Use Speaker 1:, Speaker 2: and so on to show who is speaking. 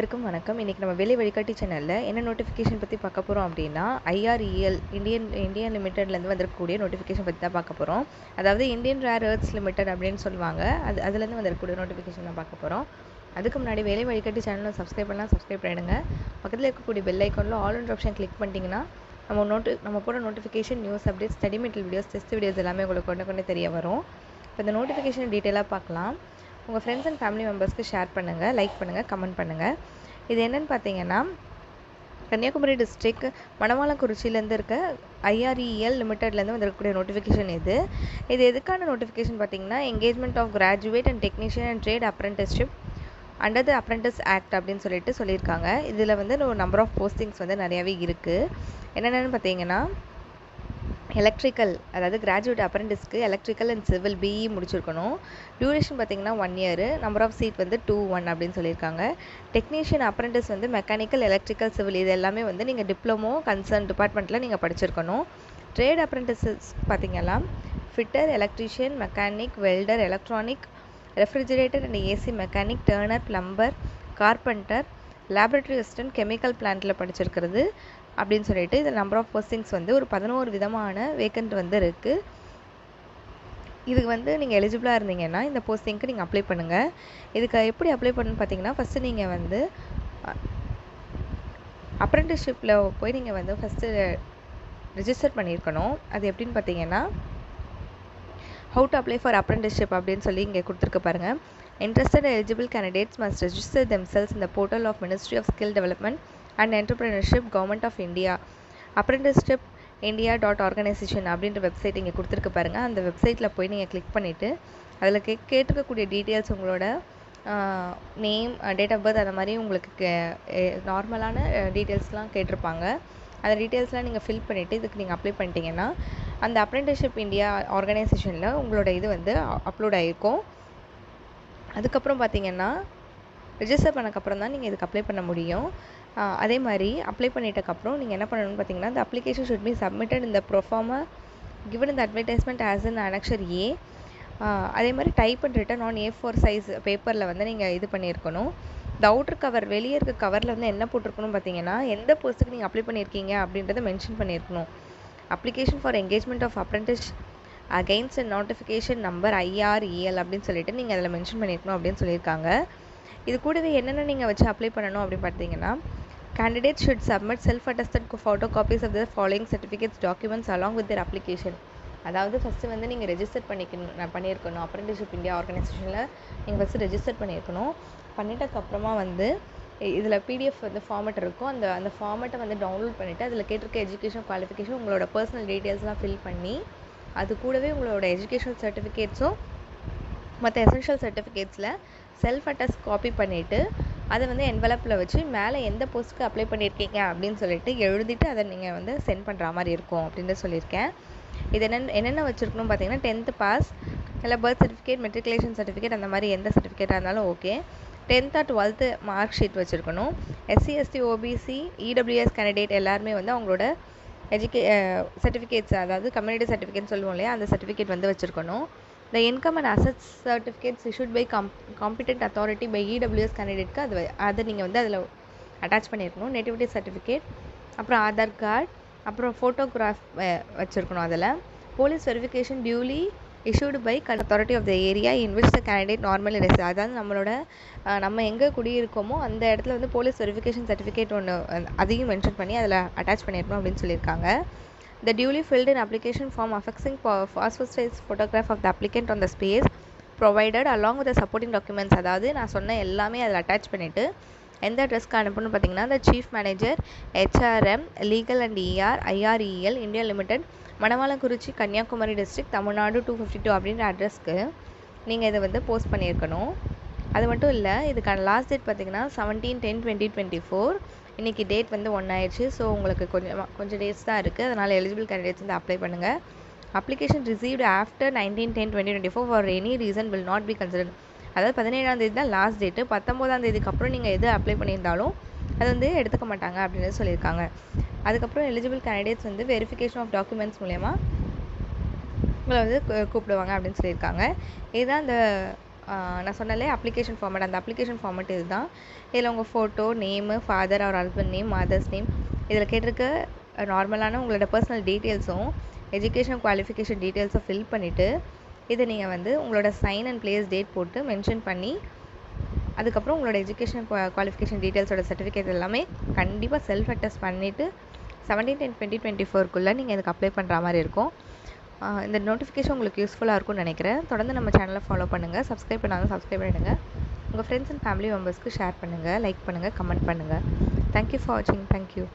Speaker 1: அனைவருக்கும் வணக்கம். இன்றைக்கி நம்ம வேலை வழிகாட்டி சேனலில் என்ன நோட்டிஃபிகேஷன் பற்றி பார்க்க போகிறோம் அப்படின்னா, ஐஆர்இஎல் இந்தியன் லிமிட்டட்லேருந்து வந்திருக்கக்கூடிய நோட்டிஃபிகேஷன் பற்றி தான் பார்க்க போகிறோம். அதாவது இந்தியன் ரேர் எர்த்ஸ் லிமிடெட் அப்படின்னு சொல்லுவாங்க. அதுலேருந்து வந்திருக்கக்கூடிய நோட்டிஃபிகேஷன் தான் பார்க்க போகிறோம். அதுக்கு முன்னாடி வேலை வழிகாட்டி சேனலை சப்ஸ்கிரைப் பண்ணிடுங்க. பக்கத்தில் இருக்கக்கூடிய பெல் ஐக்கானில் ஆல் அண்ட் ஆப்ஷன் கிளிக் பண்ணிட்டீங்கன்னா நம்ம போகிற notification, news updates, study material videos, test videos எல்லாமே உங்களுக்கு கொண்டு தெரிய வரும். இப்போ இந்த நோட்டிஃபிகேஷன் டீட்டெயிலாக பார்க்கலாம். உங்கள் ஃப்ரெண்ட்ஸ் அண்ட் ஃபேமிலி மெம்பர்ஸ்க்கு ஷேர் பண்ணுங்கள், லைக் பண்ணுங்கள், கமெண்ட் பண்ணுங்கள். இது என்னென்னு பார்த்தீங்கன்னா, கன்னியாகுமரி டிஸ்ட்ரிக்ட் மணவாளக்குறிச்சியிலேருந்து இருக்க ஐஆர்இஎல் லிமிட்டட்லேருந்து வந்திருக்கக்கூடிய நோட்டிஃபிகேஷன் இது எதுக்கான நோட்டிஃபிகேஷன் பார்த்தீங்கன்னா, engagement of graduate and technician and trade apprenticeship under the apprentice act அப்படின்னு சொல்லியிருக்காங்க. இதில் வந்து ஒரு நம்பர் ஆஃப் போஸ்டிங்ஸ் வந்து நிறையாவே இருக்குது. என்னென்னு பார்த்தீங்கன்னா, எலக்ட்ரிக்கல், அதாவது கிராஜுவேட் அப்ரெண்டிஸ்க்கு எலக்ட்ரிக்கல் அண்ட் சிவில் பிஇ முடிச்சிருக்கணும். டியூரேஷன் பார்த்திங்கன்னா 1 இயர். நம்பர் ஆஃப் சீட் வந்து 2-1 அப்படின்னு சொல்லியிருக்காங்க. டெக்னீஷியன் அப்ரெண்டிஸ் வந்து மெக்கானிக்கல், எலக்ட்ரிக்கல், சிவில் இது எல்லாமே வந்து நீங்கள் டிப்ளமோ கன்சர்ன் டிபார்ட்மெண்ட்டில் நீங்கள் படிச்சிருக்கணும். ட்ரேட் அப்ரெண்டிஸஸ் பார்த்திங்கன்னா fitter, electrician, mechanic, welder, electronic, refrigerator and AC mechanic, turner, plumber, carpenter, laboratory assistant, chemical பிளான்ட்டில் படிச்சிருக்கிறது அப்படின்னு சொல்லிட்டு இது நம்பர் ஆஃப் போஸ்டிங்ஸ் வந்து ஒரு 11 விதமான வேக்கண்ட் வந்து இருக்குது. இதுக்கு வந்து நீங்கள் எலிஜிபிளாக இருந்தீங்கன்னா இந்த போஸ்டிங்க்கு நீங்கள் அப்ளை பண்ணுங்கள். இதுக்கு எப்படி அப்ளை பண்ணணும்னு பார்த்தீங்கன்னா, ஃபஸ்ட்டு நீங்கள் வந்து அப்ரெண்டிஸ்ஷிப்பில் போய் நீங்கள் வந்து ஃபஸ்ட்டு ரிஜிஸ்டர் பண்ணியிருக்கணும். அது எப்படின்னு பார்த்தீங்கன்னா, how to apply for apprenticeship அப்படின்னு சொல்லி இங்கே கொடுத்துருக்கு பாருங்கள். Interested eligible candidates must register themselves in the portal of Ministry of Skill Development and Entrepreneurship, Government of India, apprenticeship india.organization அப்படின்ற வெப்சைட் இங்கே கொடுத்துருக்கு பாருங்கள். அந்த வெப்சைட்டில் போய் நீங்கள் கிளிக் பண்ணிவிட்டு அதில் கேட்டிருக்கக்கூடிய டீட்டெயில்ஸ், உங்களோட நேம், டேட் ஆஃப் பர்த், அந்த மாதிரி உங்களுக்கு நார்மலான டீட்டெயில்ஸ்லாம் கேட்டிருப்பாங்க. அந்த டீட்டெயில்ஸ்லாம் நீங்கள் ஃபில் பண்ணிவிட்டு இதுக்கு நீங்கள் அப்ளை பண்ணிட்டீங்கன்னா அந்த அப்ரெண்டிஸ்ஷிப் இந்தியா ஆர்கனைசேஷனில் உங்களோட இது வந்து அப்லோட் ஆகிருக்கும். அதுக்கப்புறம் பார்த்தீங்கன்னா, ரிஜிஸ்டர் பண்ணக்கப்புறம் தான் நீங்கள் இதுக்கு அப்ளை பண்ண முடியும். அதே மாதிரி அப்ளை பண்ணிட்டக்கப்புறம் நீங்கள் என்ன பண்ணணும்னு பார்த்தீங்கன்னா, the application should be submitted in the proforma given in the advertisement as in annexure A. அதே மாதிரி type and written on A4 size பேப்பரில் வந்து நீங்கள் இது பண்ணியிருக்கணும். இந்த அவுட்டர் கவர், வெளியே இருக்க கவரில் வந்து என்ன போட்டிருக்கணும் பார்த்தீங்கன்னா, எந்த போஸ்ட்டுக்கு நீங்கள் அப்ளை பண்ணியிருக்கீங்க அப்படின்றத மென்ஷன் பண்ணியிருக்கணும். Application for engagement of apprentice against notification number IREL அப்படின்னு சொல்லிட்டு நீங்கள் அதில் மென்ஷன் பண்ணியிருக்கணும் அப்படின்னு சொல்லியிருக்காங்க. இது கூடவே என்னென்ன நீங்கள் வச்சு அப்ளை பண்ணணும் அப்படின்னு பார்த்தீங்கன்னா, candidate should submit self attested photo copies of the following certificates documents along with their application. அதாவது ஃபஸ்ட்டு வந்து நீங்கள் ரெஜிஸ்டர் பண்ணியிருக்கணும். அப்ரெண்டிஸ்ஷிப் இந்தியா ஆர்கனைசேஷனில் நீங்கள் ஃபஸ்ட்டு ரெஜிஸ்டர் பண்ணியிருக்கணும். பண்ணிட்டதுக்கப்புறமா வந்து இதில் பிடிஎஃப் வந்து ஃபார்மேட் இருக்கும். அந்த ஃபார்மேட்டை வந்து டவுன்லோட் பண்ணிவிட்டு அதில் கேட்டிருக்க எஜுகேஷன் குவாலிஃபிகேஷன், உங்களோட பர்சனல் டீட்டெயில்ஸ்லாம் ஃபில் பண்ணி அது கூடவே உங்களோட எஜுகேஷனல் சர்டிஃபிகேட்ஸும் மற்ற எசென்ஷியல் சர்டிஃபிகேட்ஸில் செல்ஃப் அட்டஸ்ட் காப்பி பண்ணிவிட்டு அதை வந்து என்வலப்பில் வச்சு மேலே எந்த போஸ்ட்டுக்கு அப்ளை பண்ணியிருக்கீங்க அப்படின்னு சொல்லிட்டு எழுதிட்டு அதை நீங்கள் வந்து சென்ட் பண்ணுற மாதிரி இருக்கும் அப்படின்னு சொல்லியிருக்கேன். இது என்னென்ன வச்சுருக்கணும் பார்த்தீங்கன்னா, 10th பாஸ், இல்லை பர்த் சர்டிஃபிகேட், மெட்ரிகுலேஷன் சர்டிஃபிகேட், அந்த மாதிரி எந்த சர்டிஃபிகேட்டாக இருந்தாலும் okay. 10th or 12th mark sheet வச்சுருக்கணும். SC, ST, OBC, EWS candidate எல்லாருமே வந்து அவங்களோட சர்டிஃபிகேட்ஸ், அதாவது கம்யூனிட்டி சர்டிஃபிகேட்னு சொல்லுவோம் இல்லையா, அந்த சர்டிஃபிகேட் வந்து வச்சுருக்கணும். The income and assets certificates issued by competent authority by EWS கேண்டிடேட்க்கு அதை நீங்கள் வந்து அதில் அட்டாச் பண்ணியிருக்கணும். நேட்டிவிட்டி சர்டிஃபிகேட், அப்புறம் ஆதார் கார்டு, அப்புறம் ஃபோட்டோகிராஃப் வச்சுருக்கணும். அதில் police verification duly issued by authority of the area in which the candidate normally resides. அதாவது நம்ம எங்கே குடியிருக்கோமோ அந்த இடத்துல வந்து போலீஸ் வெரிஃபிகேஷன் சர்டிஃபிகேட் ஒன்று அதையும் மென்ஷன் பண்ணி அதில் அட்டாச் பண்ணியிருக்கணும் அப்படின்னு சொல்லியிருக்காங்க. The duly filled in application form affixing passport size photograph of the applicant on the space provided along with the supporting documents. அதாவது நான் சொன்ன எல்லாமே அதில் அட்டாச் பண்ணிவிட்டு எந்த அட்ரஸ்க்கு அனுப்பணும்னு பார்த்தீங்கன்னா, the chief manager, HRM, legal and IREL India Limited, Manavalakurichi, Kanyakumari district, Tamil Nadu 252 அப்படின்ற அட்ரஸ்க்கு நீங்கள் இதை வந்து போஸ்ட் பண்ணியிருக்கணும். அது மட்டும் இல்லை, இதுக்கான லாஸ்ட் டேட் பார்த்தீங்கன்னா 17/10/2024. இன்றைக்கி டேட் வந்து 1 ஆயிடுச்சு. ஸோ உங்களுக்கு கொஞ்சம் டேட்ஸ் தான் இருக்குது. அதனால் எலிஜிபிள் கேண்டிடேட்ஸ் வந்து அப்ளை பண்ணுங்கள். Application received after 19/10/2024 for any reason will not be considered. அதாவது 17ஆம் தேதி தான் லாஸ்ட் டேட்டு. 19ஆம் தேதிக்கு அப்புறம் நீங்கள் எது அப்ளை பண்ணியிருந்தாலும் அது வந்து எடுத்துக்க மாட்டாங்க அப்படின்னு சொல்லியிருக்காங்க. அதுக்கப்புறம் எலிஜிபிள் கேண்டிடேட்ஸ் வந்து வெரிஃபிகேஷன் ஆஃப் டாக்குமெண்ட்ஸ் மூலயமா உங்களை வந்து கூப்பிடுவாங்க அப்படின்னு சொல்லியிருக்காங்க. இதுதான் இந்த நான் சொன்னாலே அப்ளிகேஷன் ஃபார்மேட், அந்த அப்ளிகேஷன் ஃபார்மேட் இது தான். இதில் உங்கள் photo, name, father or husband name, mothers name, இதில் கேட்டிருக்க நார்மலான உங்களோட பர்சனல் டீட்டெயில்ஸும் எஜுகேஷன் குவாலிஃபிகேஷன் டீட்டெயில்ஸை ஃபில் பண்ணிவிட்டு இதை நீங்கள் வந்து உங்களோட சைன் அண்ட் பிளேஸ் டேட் போட்டு மென்ஷன் பண்ணி அதுக்கப்புறம் உங்களோட எஜுகேஷன் குவாலிஃபிகேஷன் டீட்டெயில்ஸோட சர்டிஃபிகேட் எல்லாமே கண்டிப்பாக செல்ஃப் அட்டஸ்ட் பண்ணிவிட்டு 17/10/2024 நீங்கள் இதுக்கு அப்ளை பண்ணுற மாதிரி இருக்கும். இந்த நோட்டிஃபிகேஷன் உங்களுக்கு யூஸ்ஃபுல்லாக இருக்கும்னு நினைக்கிறேன். தொடர்ந்து நம்ம சேனலை ஃபாலோ பண்ணுங்கள். சப்ஸ்கிரைப் பண்ணாலும் சப்ஸ்கிரைப் பண்ணிடுங்க. உங்கள் ஃப்ரெண்ட்ஸ் அண்ட் ஃபேமிலி மெம்பர்ஸ்க்கு ஷேர் பண்ணுங்கள், லைக் பண்ணுங்கள், கமெண்ட் பண்ணுங்கள். தேங்க்யூ ஃபார் வாட்சிங். தேங்க்யூ.